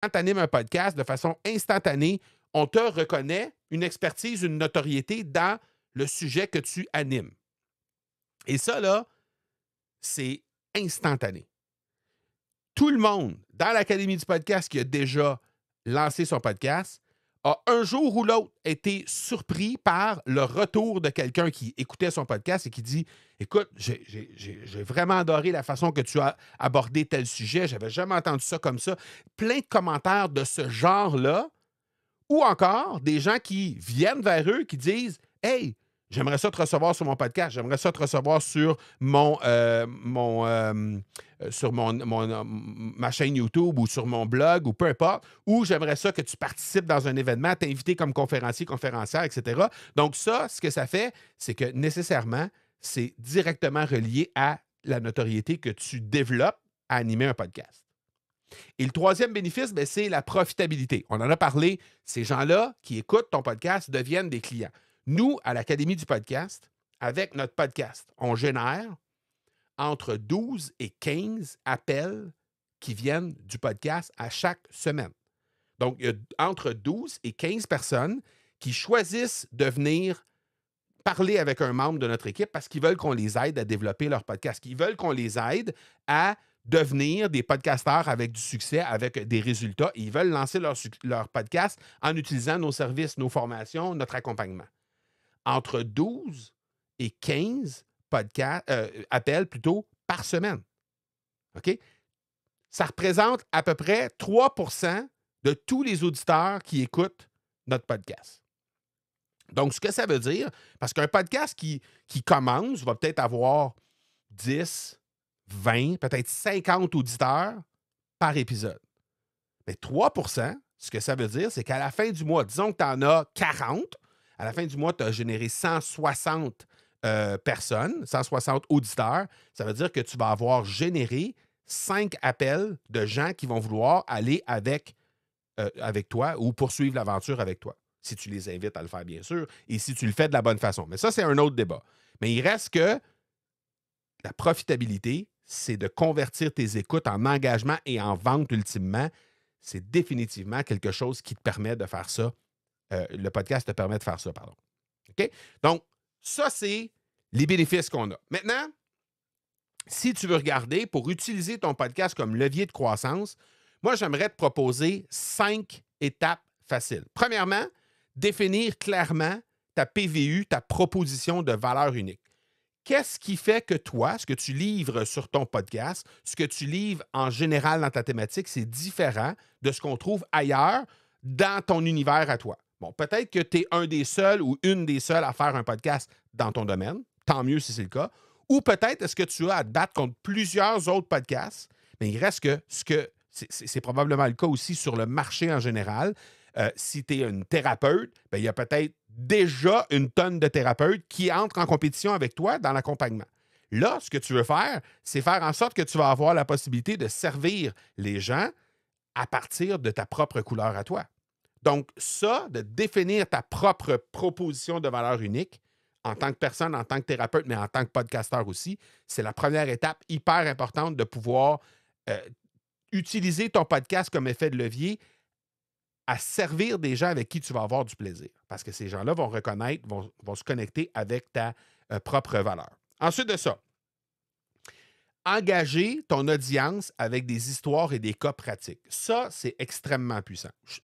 quand tu animes un podcast, de façon instantanée, on te reconnaît une expertise, une notoriété dans le sujet que tu animes. Et ça, là, c'est instantané. Tout le monde dans l'Académie du podcast qui a déjà lancé son podcast a un jour ou l'autre été surpris par le retour de quelqu'un qui écoutait son podcast et qui dit: Écoute, j'ai vraiment adoré la façon que tu as abordé tel sujet, j'avais jamais entendu ça comme ça. Plein de commentaires de ce genre-là, ou encore des gens qui viennent vers eux qui disent: Hey, j'aimerais ça te recevoir sur mon podcast, j'aimerais ça te recevoir sur ma chaîne YouTube ou sur mon blog ou peu importe, ou j'aimerais ça que tu participes dans un événement, t'inviter comme conférencier, conférencière, etc. Donc ça, ce que ça fait, c'est que nécessairement, c'est directement relié à la notoriété que tu développes à animer un podcast. Et le troisième bénéfice, ben, c'est la profitabilité. On en a parlé. Ces gens-là qui écoutent ton podcast deviennent des clients. Nous, à l'Académie du podcast, avec notre podcast, on génère entre 12 et 15 appels qui viennent du podcast à chaque semaine. Donc, il y a entre 12 et 15 personnes qui choisissent de venir parler avec un membre de notre équipe parce qu'ils veulent qu'on les aide à développer leur podcast, qu'ils veulent qu'on les aide à devenir des podcasteurs avec du succès, avec des résultats. Ils veulent lancer leur podcast en utilisant nos services, nos formations, notre accompagnement. Entre 12 et 15 appels plutôt par semaine. OK? Ça représente à peu près 3 de tous les auditeurs qui écoutent notre podcast. Donc, ce que ça veut dire, parce qu'un podcast qui commence va peut-être avoir 10, 20, peut-être 50 auditeurs par épisode. Mais 3 ce que ça veut dire, c'est qu'à la fin du mois, disons que tu en as 40, à la fin du mois, tu as généré 160 personnes, 160 auditeurs. Ça veut dire que tu vas avoir généré 5 appels de gens qui vont vouloir aller avec toi ou poursuivre l'aventure avec toi. Si tu les invites à le faire, bien sûr, et si tu le fais de la bonne façon. Mais ça, c'est un autre débat. Mais il reste que la profitabilité, c'est de convertir tes écoutes en engagement et en vente ultimement. C'est définitivement quelque chose qui te permet de faire ça. Le podcast te permet de faire ça, pardon. OK? Donc, ça, c'est les bénéfices qu'on a. Maintenant, si tu veux regarder pour utiliser ton podcast comme levier de croissance, moi, j'aimerais te proposer 5 étapes faciles. Premièrement, définir clairement ta PVU, ta proposition de valeur unique. Qu'est-ce qui fait que toi, ce que tu livres sur ton podcast, ce que tu livres en général dans ta thématique, c'est différent de ce qu'on trouve ailleurs dans ton univers à toi? Bon, peut-être que tu es un des seuls ou une des seules à faire un podcast dans ton domaine. Tant mieux si c'est le cas. Ou peut-être est-ce que tu as à te battre contre plusieurs autres podcasts, mais il reste que c'est probablement le cas aussi sur le marché en général. Si tu es une thérapeute, ben, il y a peut-être déjà une tonne de thérapeutes qui entrent en compétition avec toi dans l'accompagnement. Là, ce que tu veux faire, c'est faire en sorte que tu vas avoir la possibilité de servir les gens à partir de ta propre couleur à toi. Donc, ça, de définir ta propre proposition de valeur unique en tant que personne, en tant que thérapeute, mais en tant que podcasteur aussi, c'est la première étape hyper importante de pouvoir euh, utiliser ton podcast comme effet de levier à servir des gens avec qui tu vas avoir du plaisir. Parce que ces gens-là vont reconnaître, vont se connecter avec ta propre valeur. Ensuite de ça, engager ton audience avec des histoires et des cas pratiques. Ça, c'est extrêmement puissant.